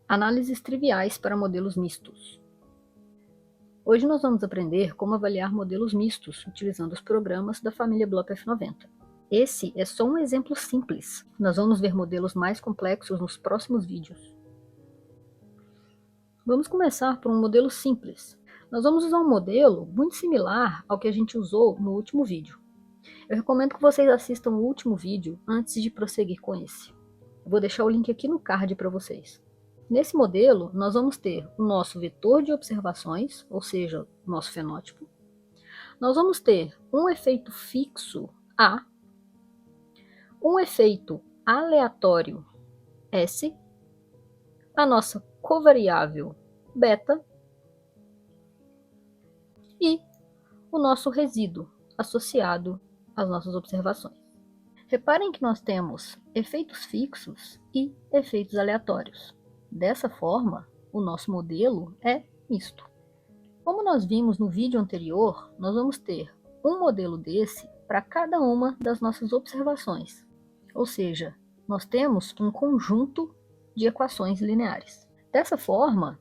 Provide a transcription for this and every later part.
Análises triviais para modelos mistos. Hoje nós vamos aprender como avaliar modelos mistos utilizando os programas da família BlockF90. Esse é só um exemplo simples. Nós vamos ver modelos mais complexos nos próximos vídeos. Vamos começar por um modelo simples. Nós vamos usar um modelo muito similar ao que a gente usou no último vídeo. Eu recomendo que vocês assistam o último vídeo antes de prosseguir com esse. Eu vou deixar o link aqui no card para vocês. Nesse modelo, nós vamos ter o nosso vetor de observações, ou seja, o nosso fenótipo. Nós vamos ter um efeito fixo A, um efeito aleatório S, a nossa covariável beta e o nosso resíduo associado às nossas observações. Reparem que nós temos efeitos fixos e efeitos aleatórios. Dessa forma, o nosso modelo é misto. Como nós vimos no vídeo anterior, nós vamos ter um modelo desse para cada uma das nossas observações. Ou seja, nós temos um conjunto de equações lineares. Dessa forma,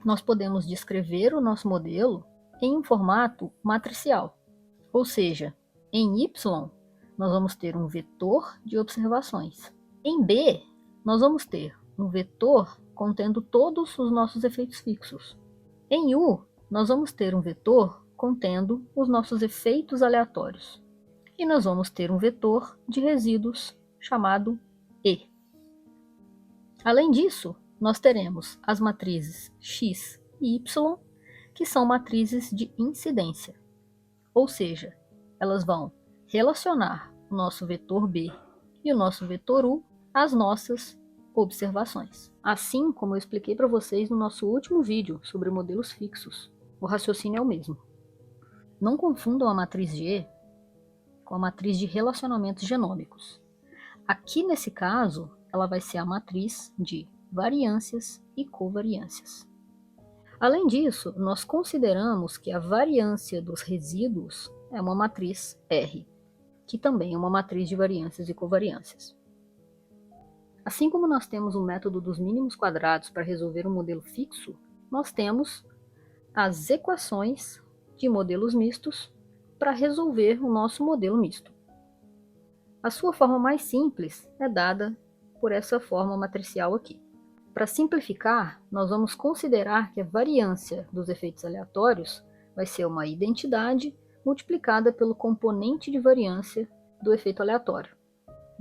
nós podemos descrever o nosso modelo em um formato matricial. Ou seja, em Y, nós vamos ter um vetor de observações. Em B, nós vamos ter um vetor contendo todos os nossos efeitos fixos. Em U, nós vamos ter um vetor contendo os nossos efeitos aleatórios. E nós vamos ter um vetor de resíduos chamado E. Além disso, nós teremos as matrizes X e Y, que são matrizes de incidência. Ou seja, elas vão relacionar o nosso vetor B e o nosso vetor U às nossas observações. Assim como eu expliquei para vocês no nosso último vídeo sobre modelos fixos, o raciocínio é o mesmo. Não confundam a matriz G com a matriz de relacionamentos genômicos. Aqui nesse caso, ela vai ser a matriz de variâncias e covariâncias. Além disso, nós consideramos que a variância dos resíduos é uma matriz R, que também é uma matriz de variâncias e covariâncias. Assim como nós temos o método dos mínimos quadrados para resolver um modelo fixo, nós temos as equações de modelos mistos para resolver o nosso modelo misto. A sua forma mais simples é dada por essa forma matricial aqui. Para simplificar, nós vamos considerar que a variância dos efeitos aleatórios vai ser uma identidade multiplicada pelo componente de variância do efeito aleatório.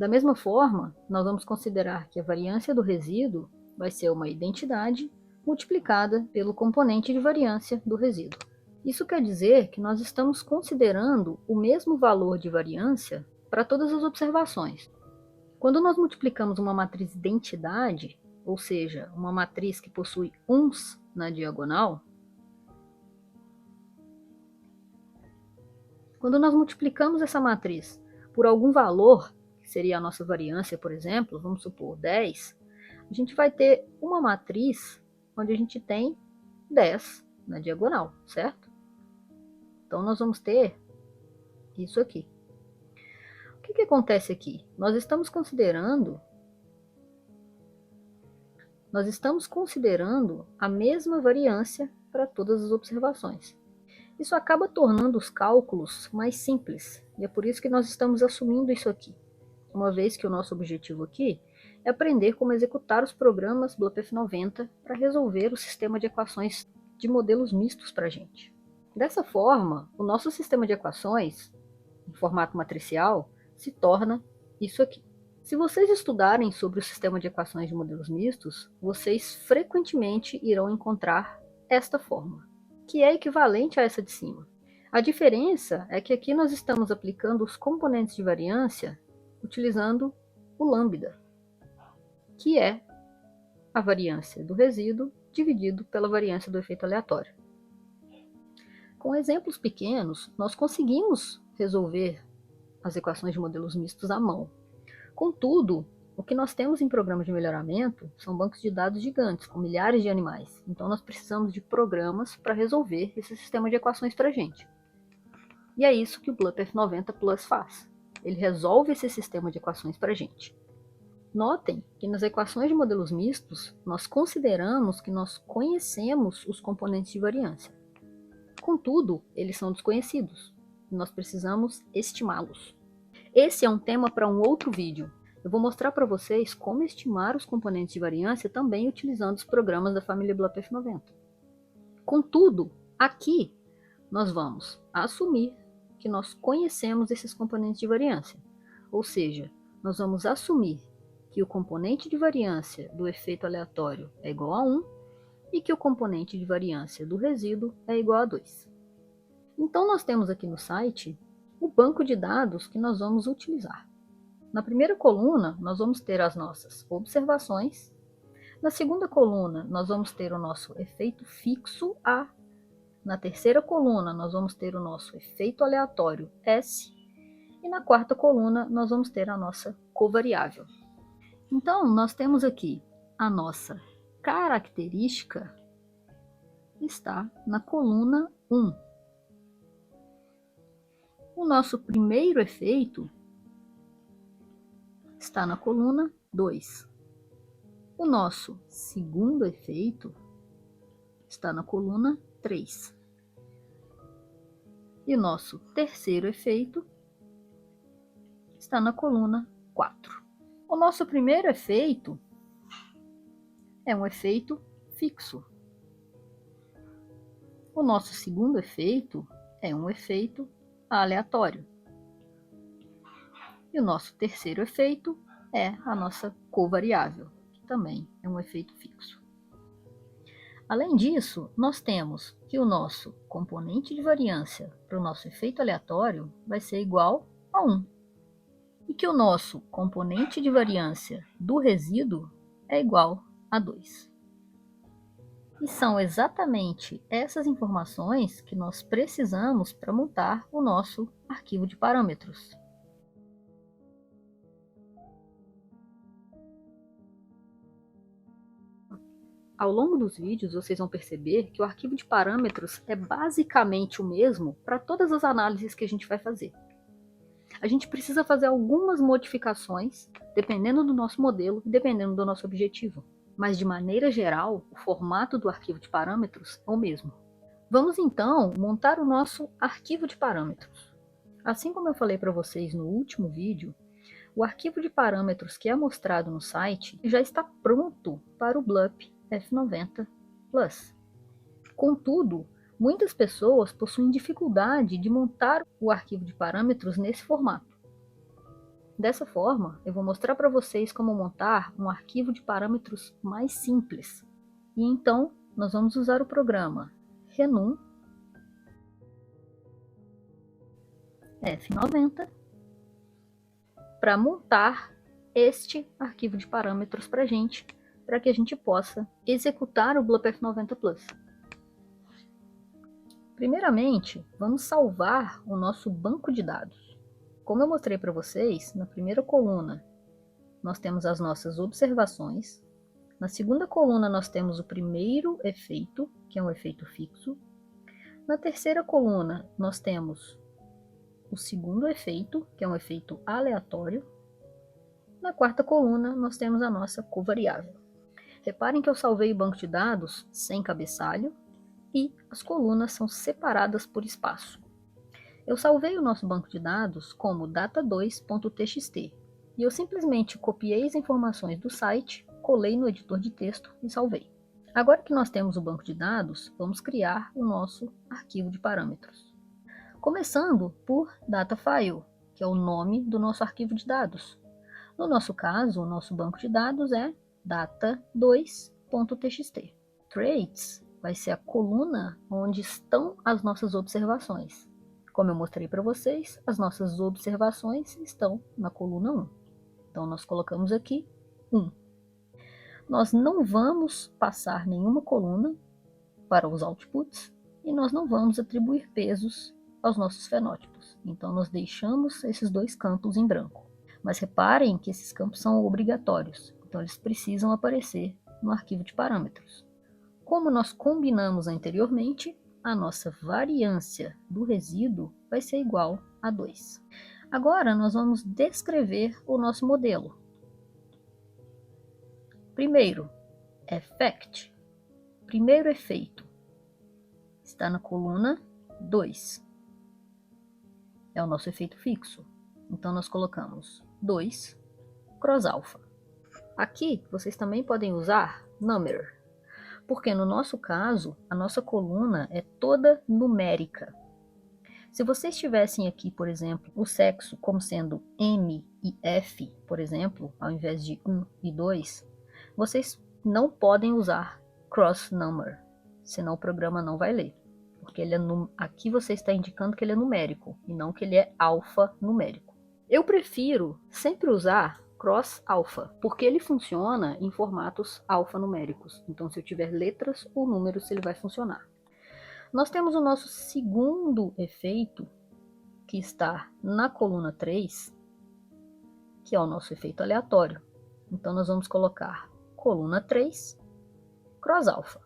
Da mesma forma, nós vamos considerar que a variância do resíduo vai ser uma identidade multiplicada pelo componente de variância do resíduo. Isso quer dizer que nós estamos considerando o mesmo valor de variância para todas as observações. Quando nós multiplicamos uma matriz identidade, ou seja, uma matriz que possui uns na diagonal, quando nós multiplicamos essa matriz por algum valor, que seria a nossa variância, por exemplo, vamos supor 10, a gente vai ter uma matriz onde a gente tem 10 na diagonal, certo? Então nós vamos ter isso aqui. O que acontece aqui? Nós estamos considerando a mesma variância para todas as observações. Isso acaba tornando os cálculos mais simples, e é por isso que nós estamos assumindo isso aqui, uma vez que o nosso objetivo aqui é aprender como executar os programas BlockF90 para resolver o sistema de equações de modelos mistos para a gente. Dessa forma, o nosso sistema de equações, em formato matricial, se torna isso aqui. Se vocês estudarem sobre o sistema de equações de modelos mistos, vocês frequentemente irão encontrar esta forma, que é equivalente a essa de cima. A diferença é que aqui nós estamos aplicando os componentes de variância utilizando o lambda, que é a variância do resíduo dividido pela variância do efeito aleatório. Com exemplos pequenos, nós conseguimos resolver as equações de modelos mistos à mão. Contudo, o que nós temos em programas de melhoramento são bancos de dados gigantes, com milhares de animais. Então nós precisamos de programas para resolver esse sistema de equações para a gente. E é isso que o BlockF90 Plus faz. Ele resolve esse sistema de equações para a gente. Notem que nas equações de modelos mistos, nós consideramos que nós conhecemos os componentes de variância. Contudo, eles são desconhecidos. Nós precisamos estimá-los. Esse é um tema para um outro vídeo. Eu vou mostrar para vocês como estimar os componentes de variância também utilizando os programas da família BLUP F90. Contudo, aqui nós vamos assumir que nós conhecemos esses componentes de variância. Ou seja, nós vamos assumir que o componente de variância do efeito aleatório é igual a 1 e que o componente de variância do resíduo é igual a 2. Então, nós temos aqui no site o banco de dados que nós vamos utilizar. Na primeira coluna, nós vamos ter as nossas observações. Na segunda coluna, nós vamos ter o nosso efeito fixo A. Na terceira coluna, nós vamos ter o nosso efeito aleatório S. E na quarta coluna, nós vamos ter a nossa covariável. Então, nós temos aqui a nossa característica está na coluna 1. O nosso primeiro efeito está na coluna 2. O nosso segundo efeito está na coluna 3. E o nosso terceiro efeito está na coluna 4. O nosso primeiro efeito é um efeito fixo. O nosso segundo efeito é um efeito aleatório. E o nosso terceiro efeito é a nossa covariável, que também é um efeito fixo. Além disso, nós temos que o nosso componente de variância para o nosso efeito aleatório vai ser igual a 1. E que o nosso componente de variância do resíduo é igual a 2. E são exatamente essas informações que nós precisamos para montar o nosso arquivo de parâmetros. Ao longo dos vídeos, vocês vão perceber que o arquivo de parâmetros é basicamente o mesmo para todas as análises que a gente vai fazer. A gente precisa fazer algumas modificações, dependendo do nosso modelo e dependendo do nosso objetivo. Mas, de maneira geral, o formato do arquivo de parâmetros é o mesmo. Vamos, então, montar o nosso arquivo de parâmetros. Assim como eu falei para vocês no último vídeo, o arquivo de parâmetros que é mostrado no site já está pronto para o BLUP F90 Plus. Contudo, muitas pessoas possuem dificuldade de montar o arquivo de parâmetros nesse formato. Dessa forma, eu vou mostrar para vocês como montar um arquivo de parâmetros mais simples. E então, nós vamos usar o programa Renum F90 para montar este arquivo de parâmetros para que a gente possa executar o BLUP F90 Plus. Primeiramente, vamos salvar o nosso banco de dados. Como eu mostrei para vocês, na primeira coluna nós temos as nossas observações. Na segunda coluna nós temos o primeiro efeito, que é um efeito fixo. Na terceira coluna nós temos o segundo efeito, que é um efeito aleatório. Na quarta coluna nós temos a nossa covariável. Reparem que eu salvei o banco de dados sem cabeçalho e as colunas são separadas por espaço. Eu salvei o nosso banco de dados como data2.txt e eu simplesmente copiei as informações do site, colei no editor de texto e salvei. Agora que nós temos o banco de dados, vamos criar o nosso arquivo de parâmetros. Começando por datafile, que é o nome do nosso arquivo de dados. No nosso caso, o nosso banco de dados é data2.txt. Traits vai ser a coluna onde estão as nossas observações. Como eu mostrei para vocês, as nossas observações estão na coluna 1. Então, nós colocamos aqui 1. Nós não vamos passar nenhuma coluna para os outputs e nós não vamos atribuir pesos aos nossos fenótipos. Então, nós deixamos esses dois campos em branco. Mas reparem que esses campos são obrigatórios, então eles precisam aparecer no arquivo de parâmetros. Como nós combinamos anteriormente, a nossa variância do resíduo vai ser igual a 2. Agora, nós vamos descrever o nosso modelo. Primeiro, effect, primeiro efeito, está na coluna 2. É o nosso efeito fixo. Então, nós colocamos 2 cross alpha. Aqui, vocês também podem usar number, porque no nosso caso, a nossa coluna é toda numérica. Se vocês tivessem aqui, por exemplo, o sexo como sendo M e F, por exemplo, ao invés de 1 e 2, vocês não podem usar cross number, senão o programa não vai ler. Porque ele aqui você está indicando que ele é numérico, e não que ele é alfanumérico. Eu prefiro sempre usar cross alpha, porque ele funciona em formatos alfanuméricos. Então, se eu tiver letras ou números, ele vai funcionar. Nós temos o nosso segundo efeito, que está na coluna 3, que é o nosso efeito aleatório. Então, nós vamos colocar coluna 3, cross alpha.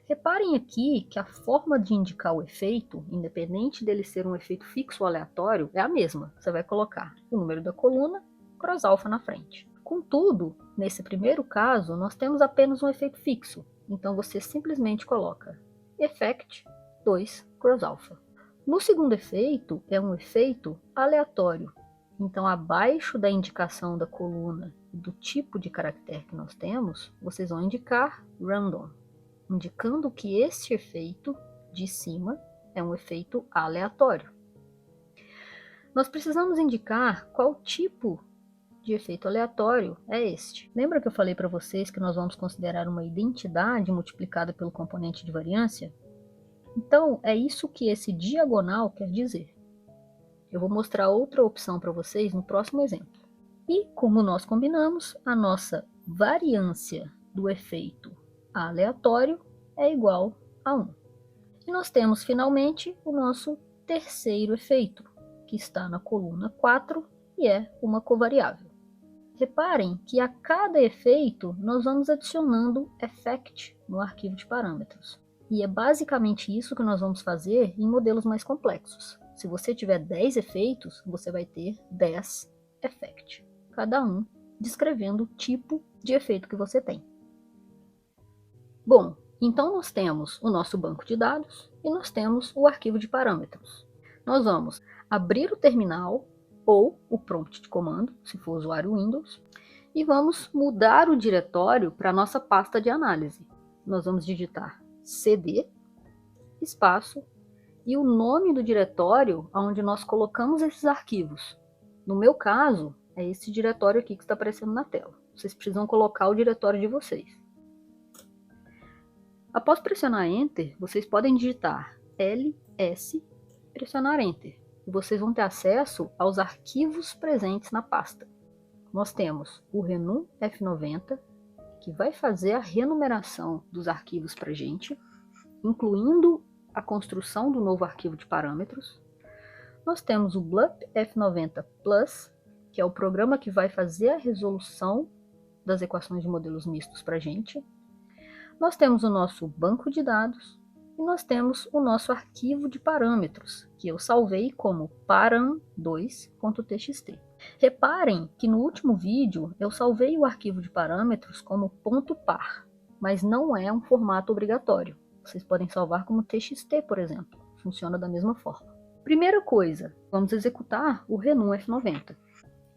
Reparem aqui que a forma de indicar o efeito, independente dele ser um efeito fixo ou aleatório, é a mesma. Você vai colocar o número da coluna, cross alpha na frente. Contudo, nesse primeiro caso, nós temos apenas um efeito fixo. Então, você simplesmente coloca effect 2 cross alpha. No segundo efeito, é um efeito aleatório. Então, abaixo da indicação da coluna do tipo de caractere que nós temos, vocês vão indicar random, indicando que este efeito de cima é um efeito aleatório. Nós precisamos indicar qual tipo de efeito aleatório é este. Lembra que eu falei para vocês que nós vamos considerar uma identidade multiplicada pelo componente de variância? Então, é isso que esse diagonal quer dizer. Eu vou mostrar outra opção para vocês no próximo exemplo. E, como nós combinamos, a nossa variância do efeito aleatório é igual a 1. E nós temos, finalmente, o nosso terceiro efeito, que está na coluna 4 e é uma covariável. Reparem que a cada efeito nós vamos adicionando effect no arquivo de parâmetros. E é basicamente isso que nós vamos fazer em modelos mais complexos. Se você tiver 10 efeitos, você vai ter 10 effect, cada um descrevendo o tipo de efeito que você tem. Bom, então nós temos o nosso banco de dados e nós temos o arquivo de parâmetros. Nós vamos abrir o terminal ou o prompt de comando, se for usuário Windows, e vamos mudar o diretório para a nossa pasta de análise. Nós vamos digitar cd, espaço, e o nome do diretório onde nós colocamos esses arquivos. No meu caso, é esse diretório aqui que está aparecendo na tela. Vocês precisam colocar o diretório de vocês. Após pressionar Enter, vocês podem digitar ls, pressionar Enter. E vocês vão ter acesso aos arquivos presentes na pasta. Nós temos o Renum F90, que vai fazer a renumeração dos arquivos para a gente, incluindo a construção do novo arquivo de parâmetros. Nós temos o BLUP F90 Plus, que é o programa que vai fazer a resolução das equações de modelos mistos para a gente. Nós temos o nosso banco de dados e nós temos o nosso arquivo de parâmetros, que eu salvei como param2.txt. Reparem que no último vídeo eu salvei o arquivo de parâmetros como .par, mas não é um formato obrigatório. Vocês podem salvar como txt, por exemplo. Funciona da mesma forma. Primeira coisa, vamos executar o Renum F90.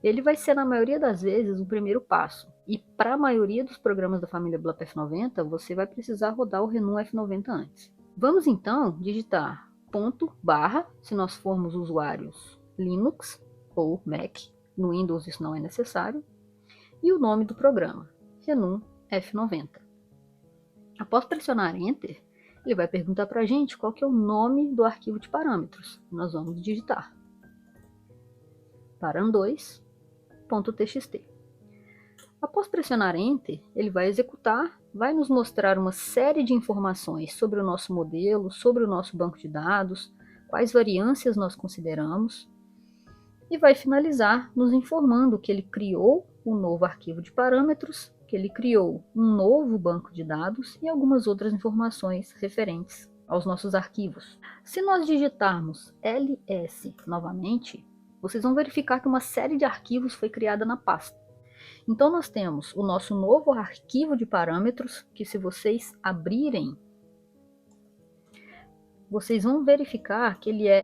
Ele vai ser, na maioria das vezes, o primeiro passo. E para a maioria dos programas da família BLUP F90, você vai precisar rodar o Renum F90 antes. Vamos então digitar /, se nós formos usuários Linux ou Mac. No Windows isso não é necessário. E o nome do programa, Renum F90. Após pressionar Enter, ele vai perguntar para a gente qual que é o nome do arquivo de parâmetros. Nós vamos digitar param2.txt. Após pressionar Enter, ele vai executar, vai nos mostrar uma série de informações sobre o nosso modelo, sobre o nosso banco de dados, quais variâncias nós consideramos, e vai finalizar nos informando que ele criou um novo arquivo de parâmetros, que ele criou um novo banco de dados e algumas outras informações referentes aos nossos arquivos. Se nós digitarmos ls novamente, vocês vão verificar que uma série de arquivos foi criada na pasta. Então nós temos o nosso novo arquivo de parâmetros, que se vocês abrirem, vocês vão verificar que ele é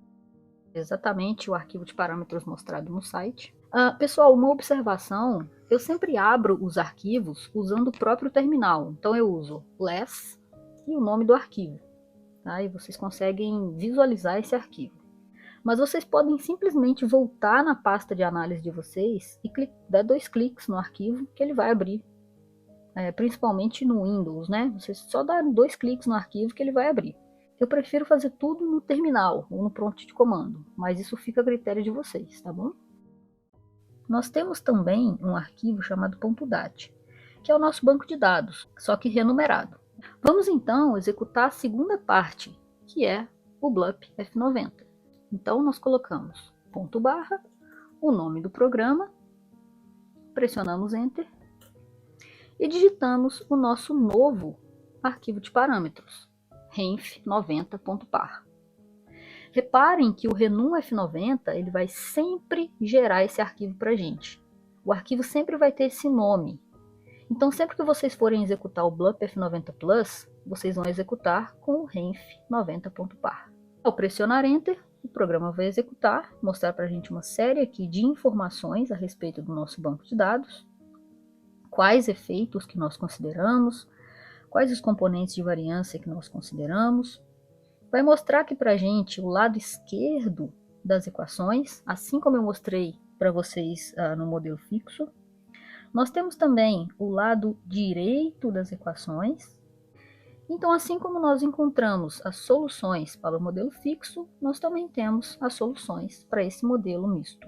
exatamente o arquivo de parâmetros mostrado no site. Pessoal, uma observação, eu sempre abro os arquivos usando o próprio terminal. Então eu uso less e o nome do arquivo, tá? E vocês conseguem visualizar esse arquivo. Mas vocês podem simplesmente voltar na pasta de análise de vocês e dar 2 cliques no arquivo que ele vai abrir. Principalmente no Windows, né? Vocês só dá 2 cliques no arquivo que ele vai abrir. Eu prefiro fazer tudo no terminal ou no prompt de comando, mas isso fica a critério de vocês, tá bom? Nós temos também um arquivo chamado .dat, que é o nosso banco de dados, só que renumerado. Vamos então executar a segunda parte, que é o BLUP F90. Então nós colocamos ponto barra, o nome do programa, pressionamos Enter e digitamos o nosso novo arquivo de parâmetros, renf90.par. Reparem que o renum F90 ele vai sempre gerar esse arquivo para a gente. O arquivo sempre vai ter esse nome. Então, sempre que vocês forem executar o BLUP F90 Plus, vocês vão executar com o renf90.par. Ao pressionar Enter, o programa vai executar, mostrar para a gente uma série aqui de informações a respeito do nosso banco de dados, quais efeitos que nós consideramos, quais os componentes de variância que nós consideramos. Vai mostrar aqui para a gente o lado esquerdo das equações, assim como eu mostrei para vocês no modelo fixo. Nós temos também o lado direito das equações. Então, assim como nós encontramos as soluções para o modelo fixo, nós também temos as soluções para esse modelo misto.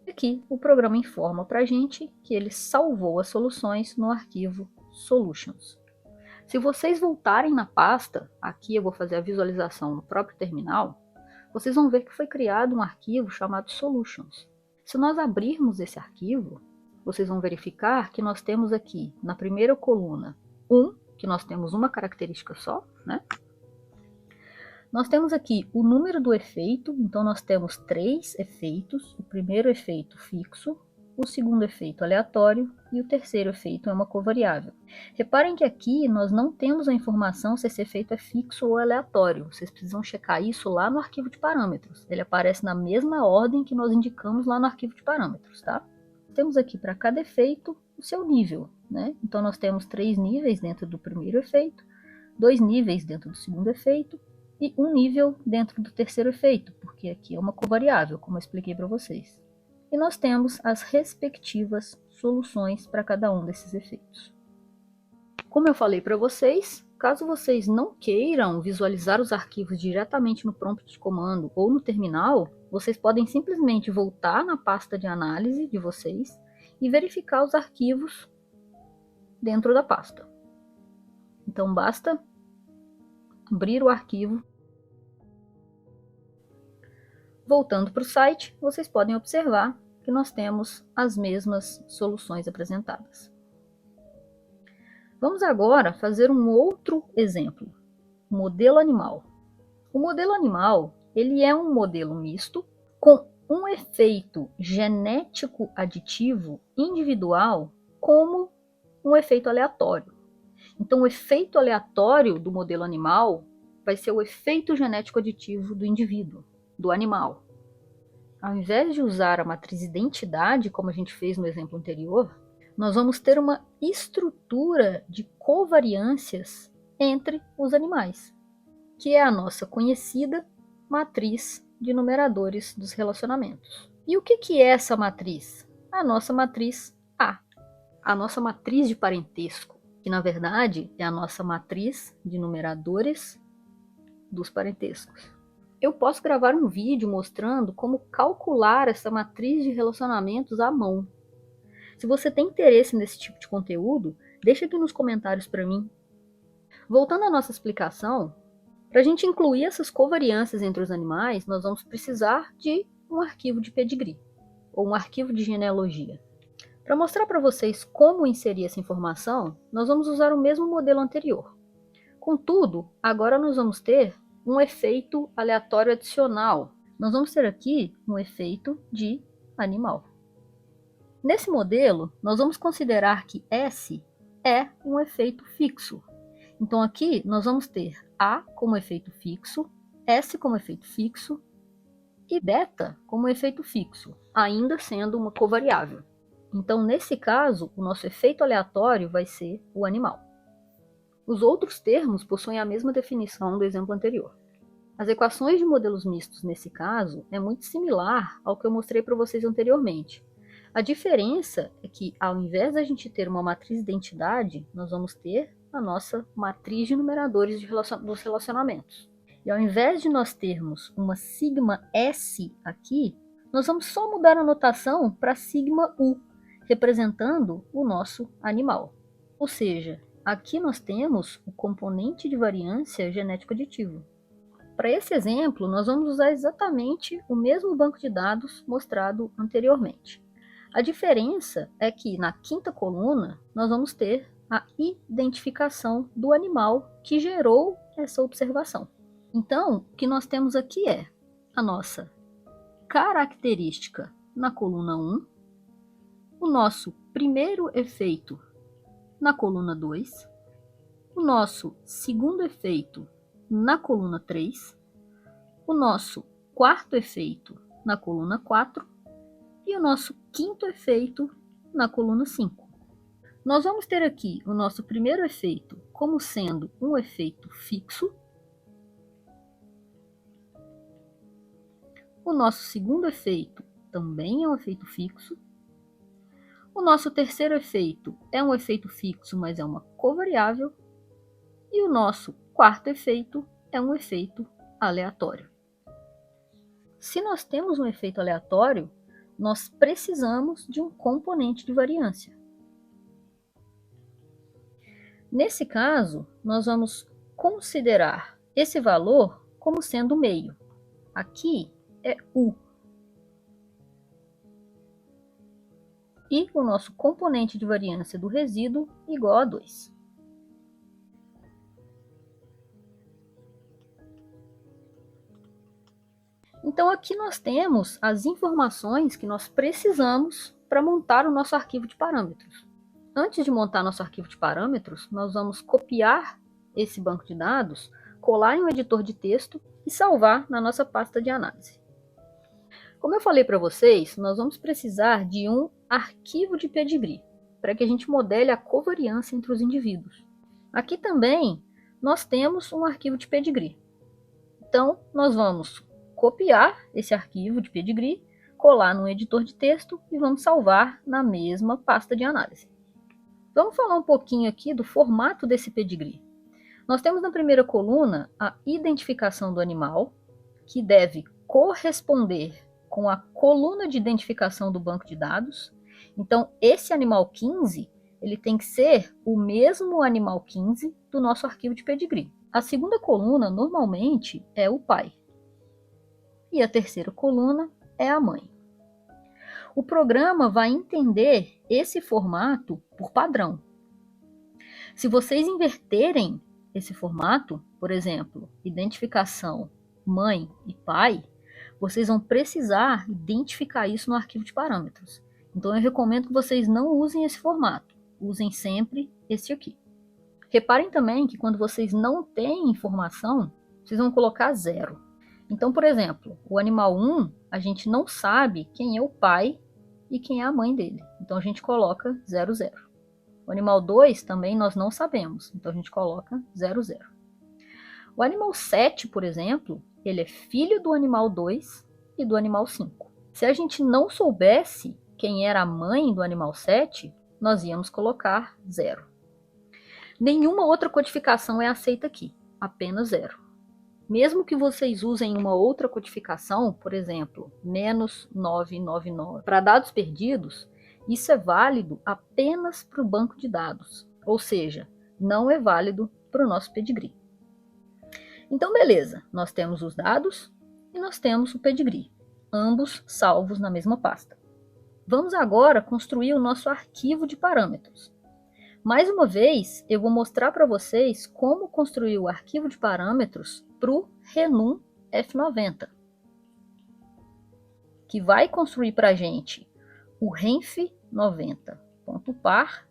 Aqui o programa informa para a gente que ele salvou as soluções no arquivo solutions. Se vocês voltarem na pasta, aqui eu vou fazer a visualização no próprio terminal, vocês vão ver que foi criado um arquivo chamado solutions. Se nós abrirmos esse arquivo, vocês vão verificar que nós temos aqui na primeira coluna que nós temos uma característica só, né? Nós temos aqui o número do efeito, então nós temos 3 efeitos, o primeiro efeito fixo, o segundo efeito aleatório e o terceiro efeito é uma covariável. Reparem que aqui nós não temos a informação se esse efeito é fixo ou aleatório. Vocês precisam checar isso lá no arquivo de parâmetros. Ele aparece na mesma ordem que nós indicamos lá no arquivo de parâmetros, tá? Temos aqui para cada efeito o seu nível, né? Então nós temos 3 níveis dentro do primeiro efeito, 2 níveis dentro do segundo efeito e 1 nível dentro do terceiro efeito, porque aqui é uma covariável, como eu expliquei para vocês. E nós temos as respectivas soluções para cada um desses efeitos. Como eu falei para vocês, caso vocês não queiram visualizar os arquivos diretamente no prompt de comando ou no terminal, vocês podem simplesmente voltar na pasta de análise de vocês e verificar os arquivos dentro da pasta. Então basta abrir o arquivo. Voltando para o site, vocês podem observar que nós temos as mesmas soluções apresentadas. Vamos agora fazer um outro exemplo, o modelo animal. O modelo animal ele é um modelo misto com um efeito genético aditivo individual como um efeito aleatório. Então, o efeito aleatório do modelo animal vai ser o efeito genético aditivo do indivíduo, do animal. Ao invés de usar a matriz identidade, como a gente fez no exemplo anterior, nós vamos ter uma estrutura de covariâncias entre os animais, que é a nossa conhecida matriz de numeradores dos relacionamentos. E o que é essa matriz? A nossa matriz A, a nossa matriz de parentesco, que na verdade é a nossa matriz de numeradores dos parentescos. Eu posso gravar um vídeo mostrando como calcular essa matriz de relacionamentos à mão. Se você tem interesse nesse tipo de conteúdo, deixa aqui nos comentários para mim. Voltando à nossa explicação, para a gente incluir essas covariâncias entre os animais, nós vamos precisar de um arquivo de pedigree, ou um arquivo de genealogia. Para mostrar para vocês como inserir essa informação, nós vamos usar o mesmo modelo anterior. Contudo, agora nós vamos ter um efeito aleatório adicional. Nós vamos ter aqui um efeito de animal. Nesse modelo, nós vamos considerar que S é um efeito fixo. Então aqui nós vamos ter A como efeito fixo, S como efeito fixo e beta como efeito fixo, ainda sendo uma covariável. Então, nesse caso, o nosso efeito aleatório vai ser o animal. Os outros termos possuem a mesma definição do exemplo anterior. As equações de modelos mistos, nesse caso, é muito similar ao que eu mostrei para vocês anteriormente. A diferença é que, ao invés da gente ter uma matriz de identidade, nós vamos ter a nossa matriz de numeradores dos relacionamentos. E ao invés de nós termos uma sigma S aqui, nós vamos só mudar a notação para sigma U, representando o nosso animal. Ou seja, aqui nós temos o componente de variância genético aditivo. Para esse exemplo, nós vamos usar exatamente o mesmo banco de dados mostrado anteriormente. A diferença é que na quinta coluna nós vamos ter a identificação do animal que gerou essa observação. Então, o que nós temos aqui é a nossa característica na coluna 1, o nosso primeiro efeito na coluna 2, o nosso segundo efeito na coluna 3, o nosso quarto efeito na coluna 4 e o nosso quinto efeito na coluna 5. Nós vamos ter aqui o nosso primeiro efeito como sendo um efeito fixo, o nosso segundo efeito também é um efeito fixo, o nosso terceiro efeito é um efeito fixo, mas é uma covariável, e o nosso quarto efeito é um efeito aleatório. Se nós temos um efeito aleatório, nós precisamos de um componente de variância. Nesse caso, nós vamos considerar esse valor como sendo meio. Aqui é U. E o nosso componente de variância do resíduo igual a 2. Então aqui nós temos as informações que nós precisamos para montar o nosso arquivo de parâmetros. Antes de montar nosso arquivo de parâmetros, nós vamos copiar esse banco de dados, colar em um editor de texto e salvar na nossa pasta de análise. Como eu falei para vocês, nós vamos precisar de um arquivo de pedigree, para que a gente modele a covariância entre os indivíduos. Aqui também nós temos um arquivo de pedigree. Então, nós vamos copiar esse arquivo de pedigree, colar no editor de texto e vamos salvar na mesma pasta de análise. Vamos falar um pouquinho aqui do formato desse pedigree. Nós temos na primeira coluna a identificação do animal, que deve corresponder com a coluna de identificação do banco de dados. Então, esse animal 15, ele tem que ser o mesmo animal 15 do nosso arquivo de pedigree. A segunda coluna, normalmente, é o pai. E a terceira coluna é a mãe. O programa vai entender esse formato por padrão. Se vocês inverterem esse formato, por exemplo, identificação mãe e pai, vocês vão precisar identificar isso no arquivo de parâmetros. Então eu recomendo que vocês não usem esse formato, usem sempre esse aqui. Reparem também que quando vocês não têm informação, vocês vão colocar 0. Então, por exemplo, o animal 1, a gente não sabe quem é o pai e quem é a mãe dele. Então a gente coloca 00. O animal 2 também nós não sabemos, então a gente coloca 00. O animal 7, por exemplo, ele é filho do animal 2 e do animal 5. Se a gente não soubesse quem era a mãe do animal 7, nós íamos colocar 0. Nenhuma outra codificação é aceita aqui, apenas 0. Mesmo que vocês usem uma outra codificação, por exemplo, -999, para dados perdidos, isso é válido apenas para o banco de dados, ou seja, não é válido para o nosso pedigree. Então, beleza, nós temos os dados e nós temos o pedigree, ambos salvos na mesma pasta. Vamos agora construir o nosso arquivo de parâmetros. Mais uma vez, eu vou mostrar para vocês como construir o arquivo de parâmetros para o Renum F90, que vai construir para a gente o renf F90.par.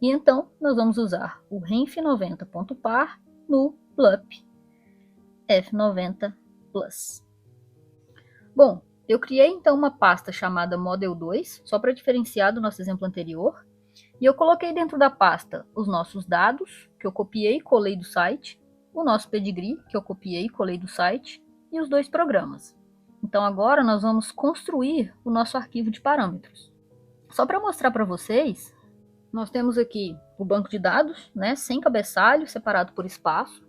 E então nós vamos usar o renf90.par no BLUP F90 Plus. Bom, eu criei então uma pasta chamada Model2, só para diferenciar do nosso exemplo anterior, e eu coloquei dentro da pasta os nossos dados, que eu copiei e colei do site, o nosso pedigree, que eu copiei e colei do site, e os dois programas. Então agora nós vamos construir o nosso arquivo de parâmetros. Só para mostrar para vocês, nós temos aqui o banco de dados, né, sem cabeçalho, separado por espaço.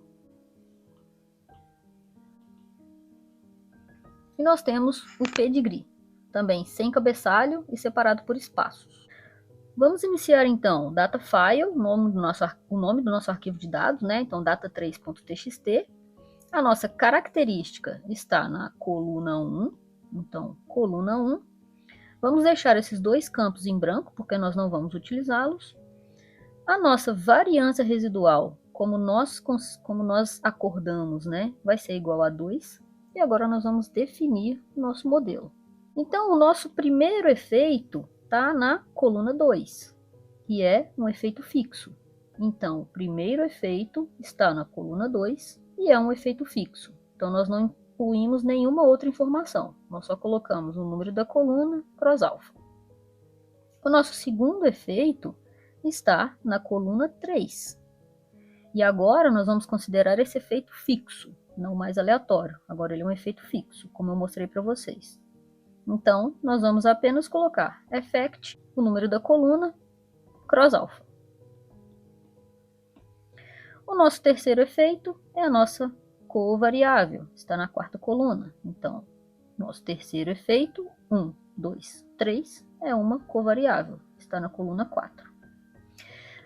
E nós temos o pedigree, também sem cabeçalho e separado por espaços. Vamos iniciar então datafile, o nome do nosso arquivo de dados, né? Então data3.txt. A nossa característica está na coluna 1, então coluna 1. Vamos deixar esses dois campos em branco, porque nós não vamos utilizá-los. A nossa variância residual, como nós acordamos, né? Vai ser igual a 2. E agora nós vamos definir o nosso modelo. Então, o nosso primeiro efeito está na coluna 2, que é um efeito fixo. Então, o primeiro efeito está na coluna 2 e é um efeito fixo. Então, nós não incluímos nenhuma outra informação. Nós só colocamos o número da coluna cross alfa. O nosso segundo efeito está na coluna 3. E agora nós vamos considerar esse efeito fixo, não mais aleatório. Agora ele é um efeito fixo, como eu mostrei para vocês. Então, nós vamos apenas colocar effect, o número da coluna, cross alfa. O nosso terceiro efeito é a nossa covariável, está na quarta coluna. Então, nosso terceiro efeito, 1, 2, 3, é uma covariável, está na coluna 4.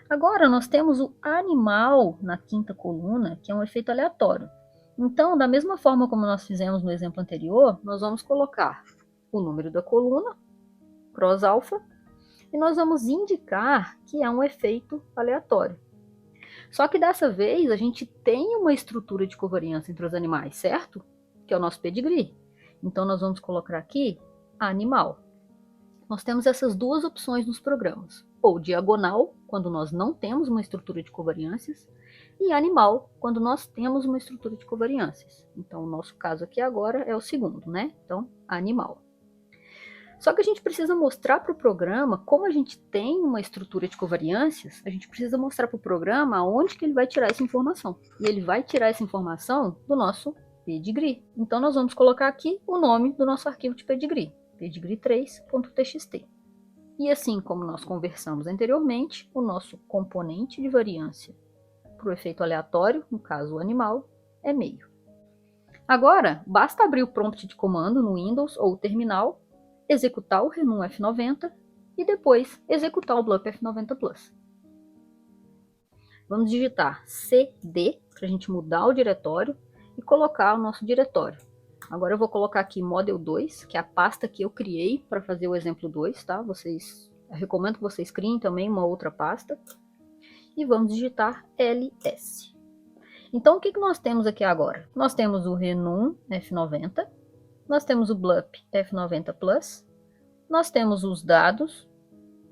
Agora, nós temos o animal na quinta coluna, que é um efeito aleatório. Então, da mesma forma como nós fizemos no exemplo anterior, nós vamos colocar o número da coluna, cross alfa, e nós vamos indicar que é um efeito aleatório. Só que dessa vez a gente tem uma estrutura de covariância entre os animais, certo? Que é o nosso pedigree. Então, nós vamos colocar aqui animal. Nós temos essas duas opções nos programas. Ou diagonal, quando nós não temos uma estrutura de covariâncias, e animal, quando nós temos uma estrutura de covariâncias. Então, o nosso caso aqui agora é o segundo, né? Então, animal. Só que a gente precisa mostrar para o programa, como a gente tem uma estrutura de covariâncias, a gente precisa mostrar para o programa onde que ele vai tirar essa informação. E ele vai tirar essa informação do nosso pedigree. Então, nós vamos colocar aqui o nome do nosso arquivo de pedigree, pedigree3.txt. E assim como nós conversamos anteriormente, o nosso componente de variância para o efeito aleatório, no caso o animal, é meio. Agora, basta abrir o prompt de comando no Windows ou terminal, executar o Renum F90 e depois executar o BLUP F90 Plus. Vamos digitar cd para a gente mudar o diretório e colocar o nosso diretório. Agora eu vou colocar aqui Model 2, que é a pasta que eu criei para fazer o exemplo 2, tá? Eu recomendo que vocês criem também uma outra pasta. E vamos digitar ls. Então, o que nós temos aqui agora? Nós temos o Renum F90, nós temos o BLUP F90 Plus, nós temos os dados,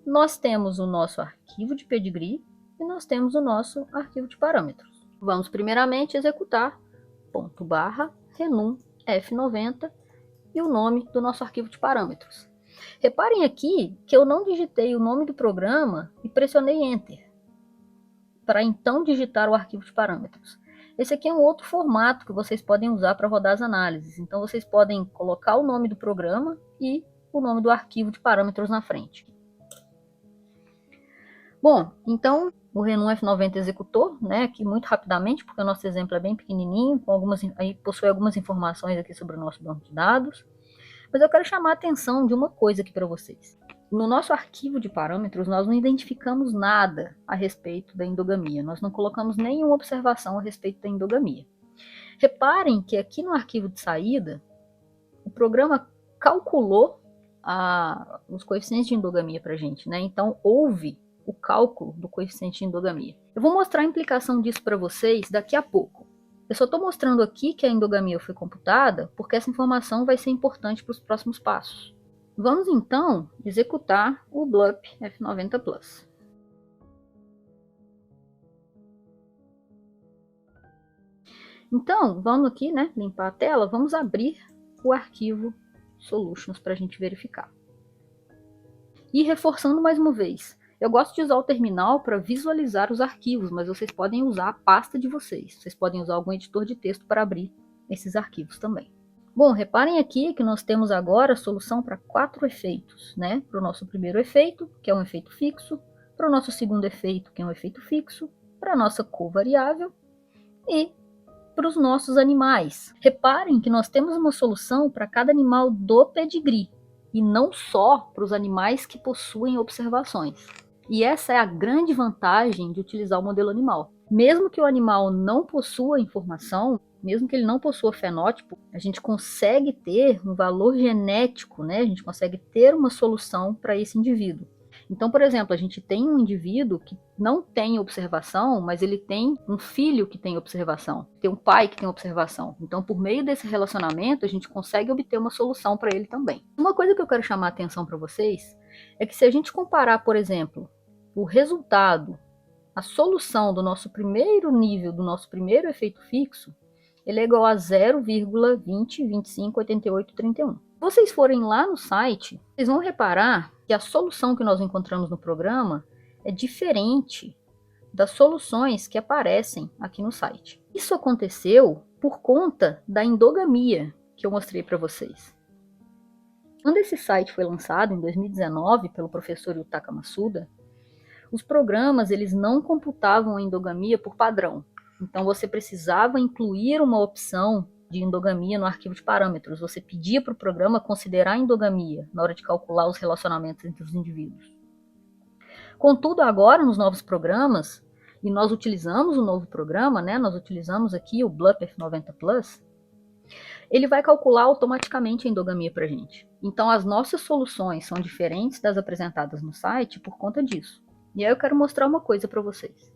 nós temos o nosso arquivo de pedigree e nós temos o nosso arquivo de parâmetros. Vamos primeiramente executar /renum F90 e o nome do nosso arquivo de parâmetros. Reparem aqui que eu não digitei o nome do programa e pressionei Enter, para então digitar o arquivo de parâmetros. Esse aqui é um outro formato que vocês podem usar para rodar as análises. Então, vocês podem colocar o nome do programa e o nome do arquivo de parâmetros na frente. Bom, então, o Renum F90 executou, né, aqui muito rapidamente, porque o nosso exemplo é bem pequenininho, aí possui algumas informações aqui sobre o nosso banco de dados. Mas eu quero chamar a atenção de uma coisa aqui para vocês. No nosso arquivo de parâmetros, nós não identificamos nada a respeito da endogamia. Nós não colocamos nenhuma observação a respeito da endogamia. Reparem que aqui no arquivo de saída, o programa calculou os coeficientes de endogamia para a gente, né? Então, houve o cálculo do coeficiente de endogamia. Eu vou mostrar a implicação disso para vocês daqui a pouco. Eu só estou mostrando aqui que a endogamia foi computada porque essa informação vai ser importante para os próximos passos. Vamos então executar o BLUP F90+. Então, vamos aqui, né, limpar a tela, vamos abrir o arquivo Solutions para a gente verificar. E reforçando mais uma vez, eu gosto de usar o terminal para visualizar os arquivos, mas vocês podem usar a pasta de vocês. Vocês podem usar algum editor de texto para abrir esses arquivos também. Bom, reparem aqui que nós temos agora a solução para 4 efeitos, né? Para o nosso primeiro efeito, que é um efeito fixo, para o nosso segundo efeito, que é um efeito fixo, para a nossa covariável e para os nossos animais. Reparem que nós temos uma solução para cada animal do pedigree, e não só para os animais que possuem observações. E essa é a grande vantagem de utilizar o modelo animal. Mesmo que o animal não possua informação, mesmo que ele não possua fenótipo, a gente consegue ter um valor genético, né? A gente consegue ter uma solução para esse indivíduo. Então, por exemplo, a gente tem um indivíduo que não tem observação, mas ele tem um filho que tem observação, tem um pai que tem observação. Então, por meio desse relacionamento, a gente consegue obter uma solução para ele também. Uma coisa que eu quero chamar a atenção para vocês é que se a gente comparar, por exemplo, o resultado, a solução do nosso primeiro nível, do nosso primeiro efeito fixo, ele é igual a 0,20, 25, 88, 31. Se vocês forem lá no site, vocês vão reparar que a solução que nós encontramos no programa é diferente das soluções que aparecem aqui no site. Isso aconteceu por conta da endogamia que eu mostrei para vocês. Quando esse site foi lançado, em 2019, pelo professor Yutaka Masuda, os programas eles não computavam a endogamia por padrão. Então você precisava incluir uma opção de endogamia no arquivo de parâmetros. Você pedia para o programa considerar a endogamia na hora de calcular os relacionamentos entre os indivíduos. Contudo, agora nos novos programas, e nós utilizamos o novo programa, né? Nós utilizamos aqui o BLUP F90+, ele vai calcular automaticamente a endogamia para a gente. Então as nossas soluções são diferentes das apresentadas no site por conta disso. E aí eu quero mostrar uma coisa para vocês.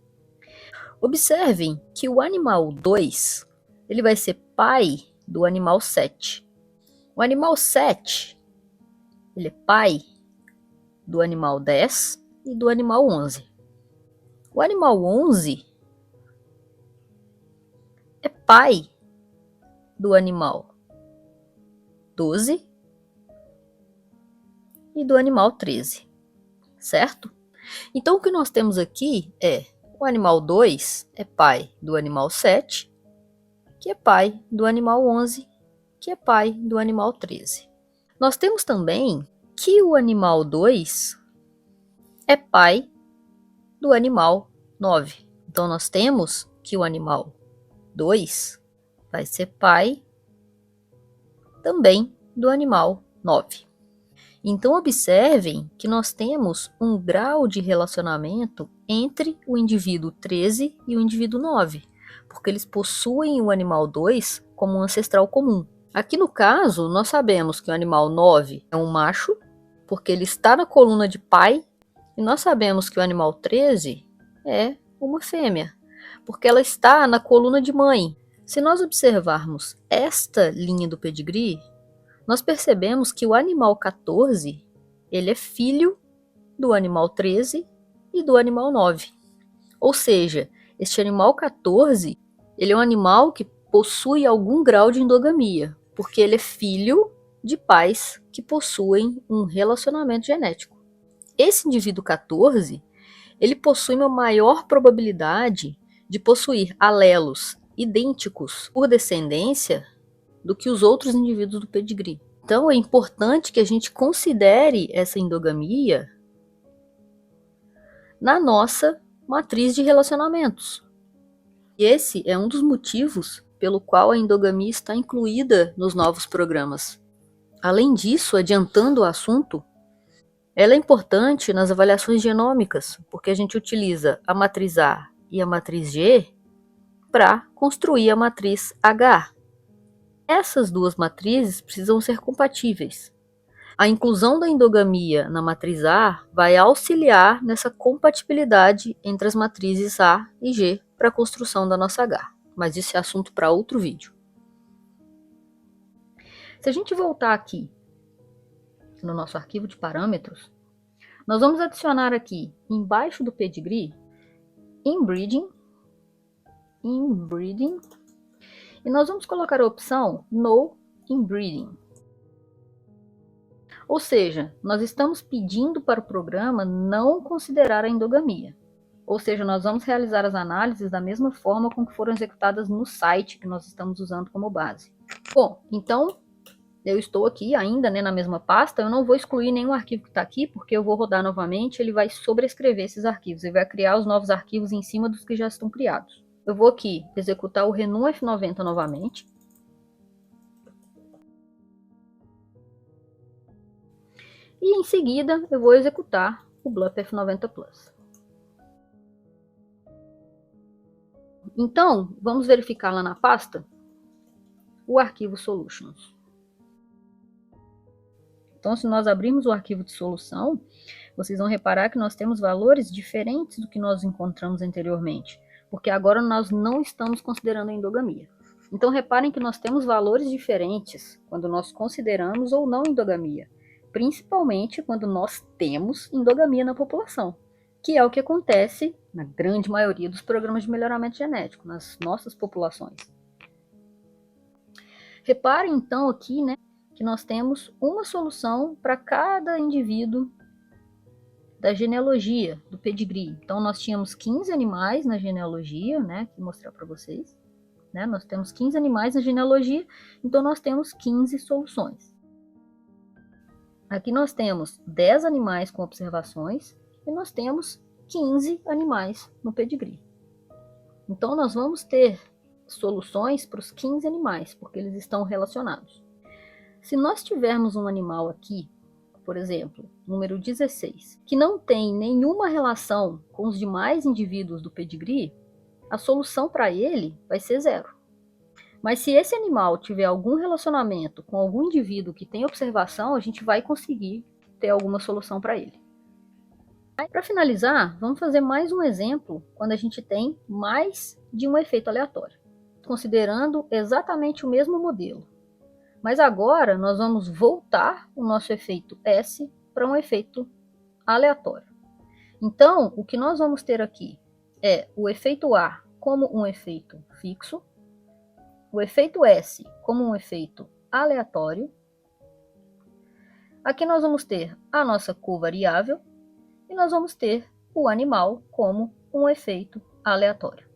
Observem que o animal 2, ele vai ser pai do animal 7. O animal 7, ele é pai do animal 10 e do animal 11. O animal 11 é pai do animal 12 e do animal 13, certo? Então o que nós temos aqui é o animal 2 é pai do animal 7, que é pai do animal 11, que é pai do animal 13. Nós temos também que o animal 2 é pai do animal 9. Então nós temos que o animal 2 vai ser pai também do animal 9. Então observem que nós temos um grau de relacionamento entre o indivíduo 13 e o indivíduo 9, porque eles possuem o animal 2 como um ancestral comum. Aqui no caso, nós sabemos que o animal 9 é um macho, porque ele está na coluna de pai, e nós sabemos que o animal 13 é uma fêmea, porque ela está na coluna de mãe. Se nós observarmos esta linha do pedigree, nós percebemos que o animal 14, ele é filho do animal 13 e do animal 9. Ou seja, este animal 14, ele é um animal que possui algum grau de endogamia, porque ele é filho de pais que possuem um relacionamento genético. Esse indivíduo 14, ele possui uma maior probabilidade de possuir alelos idênticos por descendência do que os outros indivíduos do pedigree. Então é importante que a gente considere essa endogamia na nossa matriz de relacionamentos. E esse é um dos motivos pelo qual a endogamia está incluída nos novos programas. Além disso, adiantando o assunto, ela é importante nas avaliações genômicas, porque a gente utiliza a matriz A e a matriz G para construir a matriz H. Essas duas matrizes precisam ser compatíveis. A inclusão da endogamia na matriz A vai auxiliar nessa compatibilidade entre as matrizes A e G para a construção da nossa H. Mas isso é assunto para outro vídeo. Se a gente voltar aqui no nosso arquivo de parâmetros, nós vamos adicionar aqui, embaixo do pedigree, inbreeding, e nós vamos colocar a opção No Inbreeding. Ou seja, nós estamos pedindo para o programa não considerar a endogamia. Ou seja, nós vamos realizar as análises da mesma forma com que foram executadas no site que nós estamos usando como base. Bom, então eu estou aqui ainda, né, na mesma pasta, eu não vou excluir nenhum arquivo que está aqui, porque eu vou rodar novamente, ele vai sobrescrever esses arquivos, ele vai criar os novos arquivos em cima dos que já estão criados. Eu vou aqui executar o Renom F90 novamente. E em seguida eu vou executar o Blup F90 Plus. Então, vamos verificar lá na pasta o arquivo Solutions. Então, se nós abrirmos o arquivo de solução, vocês vão reparar que nós temos valores diferentes do que nós encontramos anteriormente, porque agora nós não estamos considerando a endogamia. Então, reparem que nós temos valores diferentes quando nós consideramos ou não endogamia, principalmente quando nós temos endogamia na população, que é o que acontece na grande maioria dos programas de melhoramento genético, nas nossas populações. Reparem então aqui, né, que nós temos uma solução para cada indivíduo da genealogia, do pedigree. Então, nós tínhamos 15 animais na genealogia, né, vou mostrar para vocês. Né, nós temos 15 animais na genealogia, então nós temos 15 soluções. Aqui nós temos 10 animais com observações e nós temos 15 animais no pedigree. Então, nós vamos ter soluções para os 15 animais, porque eles estão relacionados. Se nós tivermos um animal aqui, por exemplo, número 16, que não tem nenhuma relação com os demais indivíduos do pedigree, a solução para ele vai ser 0. Mas se esse animal tiver algum relacionamento com algum indivíduo que tem observação, a gente vai conseguir ter alguma solução para ele. Para finalizar, vamos fazer mais um exemplo quando a gente tem mais de um efeito aleatório, considerando exatamente o mesmo modelo. Mas agora nós vamos voltar o nosso efeito S para um efeito aleatório. Então, o que nós vamos ter aqui é o efeito A como um efeito fixo, o efeito S como um efeito aleatório. Aqui nós vamos ter a nossa covariável e nós vamos ter o animal como um efeito aleatório.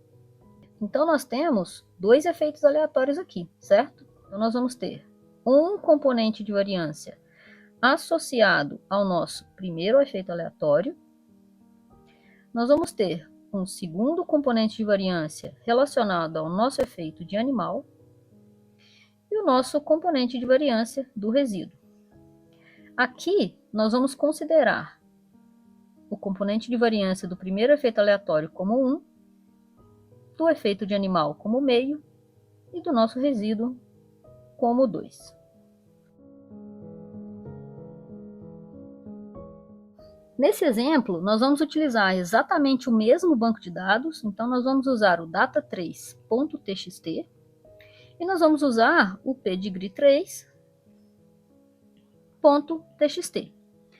Então, nós temos dois efeitos aleatórios aqui, certo? Então, nós vamos ter um componente de variância associado ao nosso primeiro efeito aleatório. Nós vamos ter um segundo componente de variância relacionado ao nosso efeito de animal e o nosso componente de variância do resíduo. Aqui, nós vamos considerar o componente de variância do primeiro efeito aleatório como 1, do efeito de animal como meio e do nosso resíduo como 2. Nesse exemplo, nós vamos utilizar exatamente o mesmo banco de dados, então nós vamos usar o data3.txt e nós vamos usar o pedigree3.txt.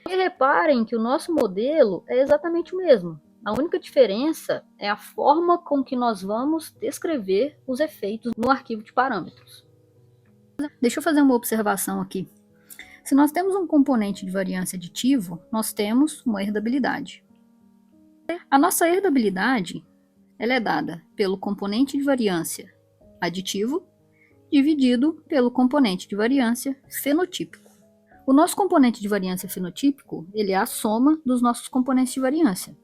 E reparem que o nosso modelo é exatamente o mesmo. A única diferença é a forma com que nós vamos descrever os efeitos no arquivo de parâmetros. Deixa eu fazer uma observação aqui. Se nós temos um componente de variância aditivo, nós temos uma herdabilidade. A nossa herdabilidade ela é dada pelo componente de variância aditivo dividido pelo componente de variância fenotípico. O nosso componente de variância fenotípico ele é a soma dos nossos componentes de variância.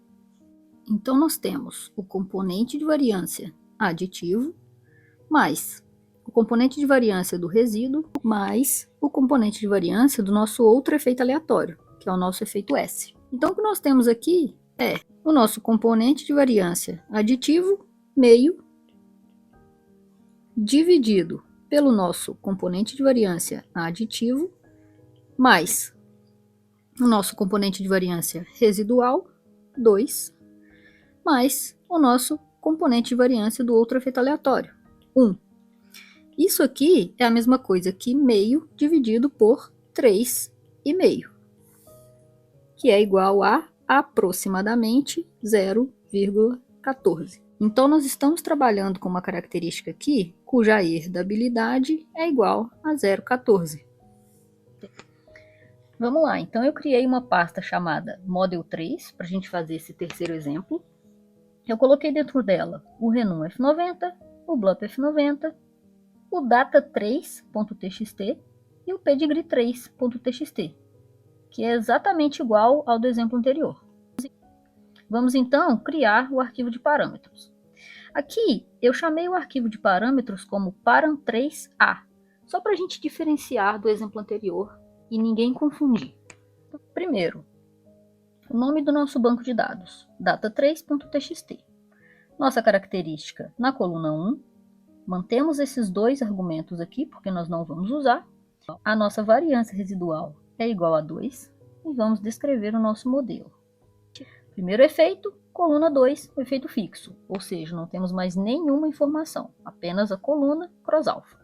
Então, nós temos o componente de variância aditivo mais o componente de variância do resíduo mais o componente de variância do nosso outro efeito aleatório, que é o nosso efeito S. Então, o que nós temos aqui é o nosso componente de variância aditivo, meio, dividido pelo nosso componente de variância aditivo, mais o nosso componente de variância residual, 2, mais o nosso componente de variância do outro efeito aleatório, 1. Isso aqui é a mesma coisa que meio dividido por 3,5. que é igual a aproximadamente 0,14. Então, nós estamos trabalhando com uma característica aqui, cuja herdabilidade é igual a 0,14. Vamos lá, então eu criei uma pasta chamada Model3, para a gente fazer esse terceiro exemplo. Eu coloquei dentro dela o Renum F90, o Blup F90, o Data3.txt e o Pedigree3.txt, que é exatamente igual ao do exemplo anterior. Vamos então criar o arquivo de parâmetros. Aqui eu chamei o arquivo de parâmetros como param3a, só para a gente diferenciar do exemplo anterior e ninguém confundir. Primeiro, o nome do nosso banco de dados, data3.txt. Nossa característica na coluna 1, mantemos esses dois argumentos aqui, porque nós não vamos usar. A nossa variância residual é igual a 2 e vamos descrever o nosso modelo. Primeiro efeito, coluna 2, o efeito fixo, ou seja, não temos mais nenhuma informação, apenas a coluna cross-alfa.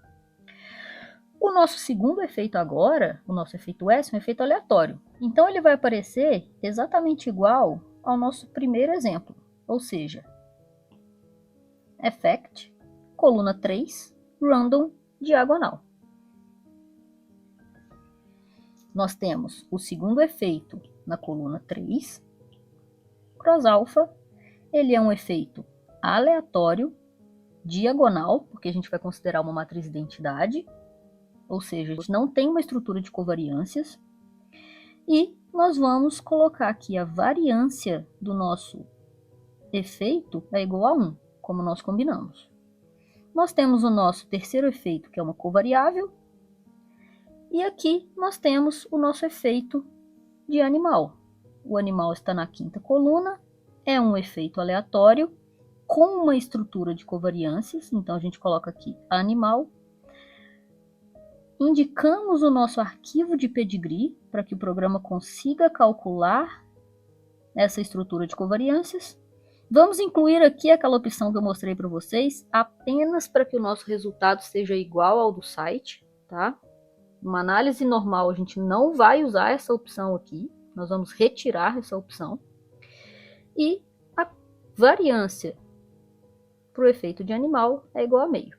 O nosso segundo efeito agora, o nosso efeito S, é um efeito aleatório. Então ele vai aparecer exatamente igual ao nosso primeiro exemplo, ou seja, effect, coluna 3, random, diagonal. Nós temos o segundo efeito na coluna 3, cross-alfa, ele é um efeito aleatório, diagonal, porque a gente vai considerar uma matriz de identidade, ou seja, a gente não tem uma estrutura de covariâncias, e nós vamos colocar aqui a variância do nosso efeito é igual a 1, como nós combinamos. Nós temos o nosso terceiro efeito, que é uma covariável, e aqui nós temos o nosso efeito de animal. O animal está na quinta coluna, é um efeito aleatório, com uma estrutura de covariâncias, então a gente coloca aqui animal. Indicamos o nosso arquivo de pedigree, para que o programa consiga calcular essa estrutura de covariâncias. Vamos incluir aqui aquela opção que eu mostrei para vocês, apenas para que o nosso resultado seja igual ao do site, tá? Numa análise normal, a gente não vai usar essa opção aqui, nós vamos retirar essa opção. E a variância para o efeito de animal é igual a meio.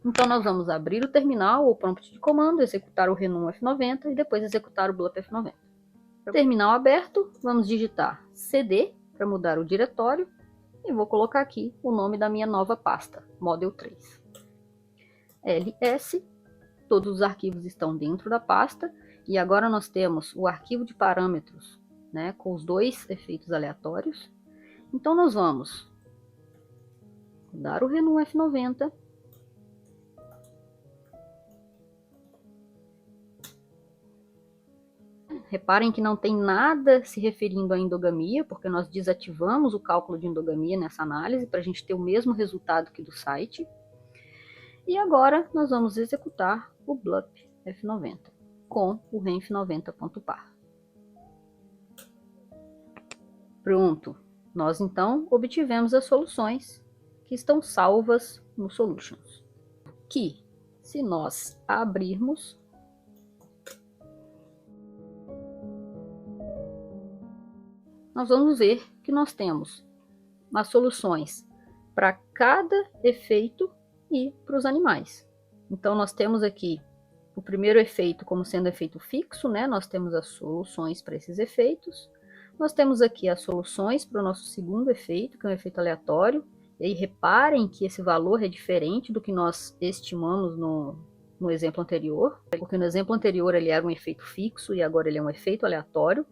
Então, nós vamos abrir o terminal ou prompt de comando, executar o Renum F90 e depois executar o Blup F90. Terminal aberto, vamos digitar cd para mudar o diretório e vou colocar aqui o nome da minha nova pasta, Model3. ls, todos os arquivos estão dentro da pasta e agora nós temos o arquivo de parâmetros, né, com os dois efeitos aleatórios. Então, nós vamos dar o Renum F90. Reparem que não tem nada se referindo à endogamia, porque nós desativamos o cálculo de endogamia nessa análise, para a gente ter o mesmo resultado que do site. E agora nós vamos executar o Blup F90 com o renf90.par. Pronto, nós então obtivemos as soluções que estão salvas no Solutions. Que, se nós abrirmos, nós vamos ver que nós temos as soluções para cada efeito e para os animais. Então, nós temos aqui o primeiro efeito como sendo efeito fixo, né? Nós temos as soluções para esses efeitos. Nós temos aqui as soluções para o nosso segundo efeito, que é um efeito aleatório. E aí, reparem que esse valor é diferente do que nós estimamos no exemplo anterior, porque no exemplo anterior ele era um efeito fixo e agora ele é um efeito aleatório.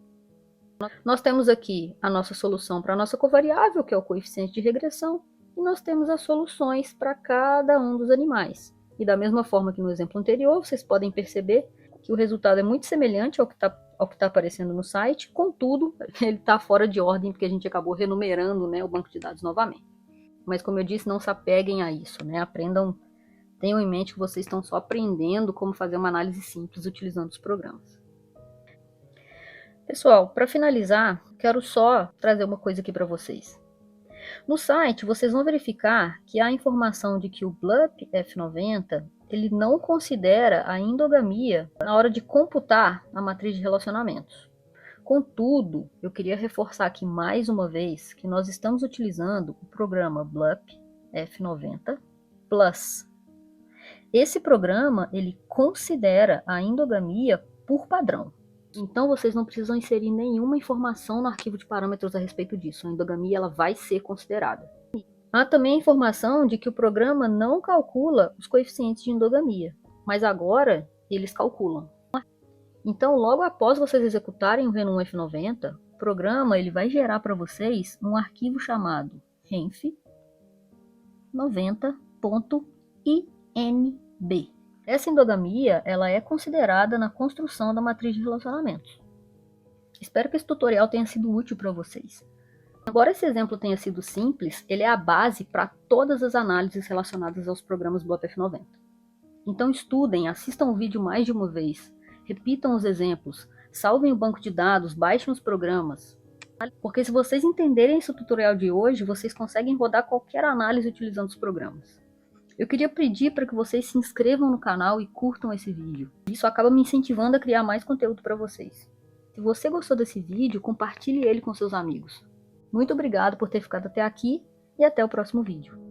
Nós temos aqui a nossa solução para a nossa covariável, que é o coeficiente de regressão, e nós temos as soluções para cada um dos animais. E da mesma forma que no exemplo anterior, vocês podem perceber que o resultado é muito semelhante ao que está aparecendo no site, contudo, ele está fora de ordem, porque a gente acabou renumerando, né, o banco de dados novamente. Mas como eu disse, não se apeguem a isso, né? Aprendam, tenham em mente que vocês estão só aprendendo como fazer uma análise simples utilizando os programas. Pessoal, para finalizar, quero só trazer uma coisa aqui para vocês. No site, vocês vão verificar que há informação de que o Blup F90 ele não considera a endogamia na hora de computar a matriz de relacionamentos. Contudo, eu queria reforçar aqui mais uma vez que nós estamos utilizando o programa BLUP F90 Plus. Esse programa, ele considera a endogamia por padrão. Então, vocês não precisam inserir nenhuma informação no arquivo de parâmetros a respeito disso. A endogamia ela vai ser considerada. Há também a informação de que o programa não calcula os coeficientes de endogamia, mas agora eles calculam. Então, logo após vocês executarem o Renom F90, o programa ele vai gerar para vocês um arquivo chamado renf90.inb. Essa endogamia ela é considerada na construção da matriz de relacionamentos. Espero que esse tutorial tenha sido útil para vocês. Embora esse exemplo tenha sido simples, ele é a base para todas as análises relacionadas aos programas BLUP F90. Então estudem, assistam o vídeo mais de uma vez, repitam os exemplos, salvem o banco de dados, baixem os programas. Porque se vocês entenderem esse tutorial de hoje, vocês conseguem rodar qualquer análise utilizando os programas. Eu queria pedir para que vocês se inscrevam no canal e curtam esse vídeo. Isso acaba me incentivando a criar mais conteúdo para vocês. Se você gostou desse vídeo, compartilhe ele com seus amigos. Muito obrigado por ter ficado até aqui e até o próximo vídeo.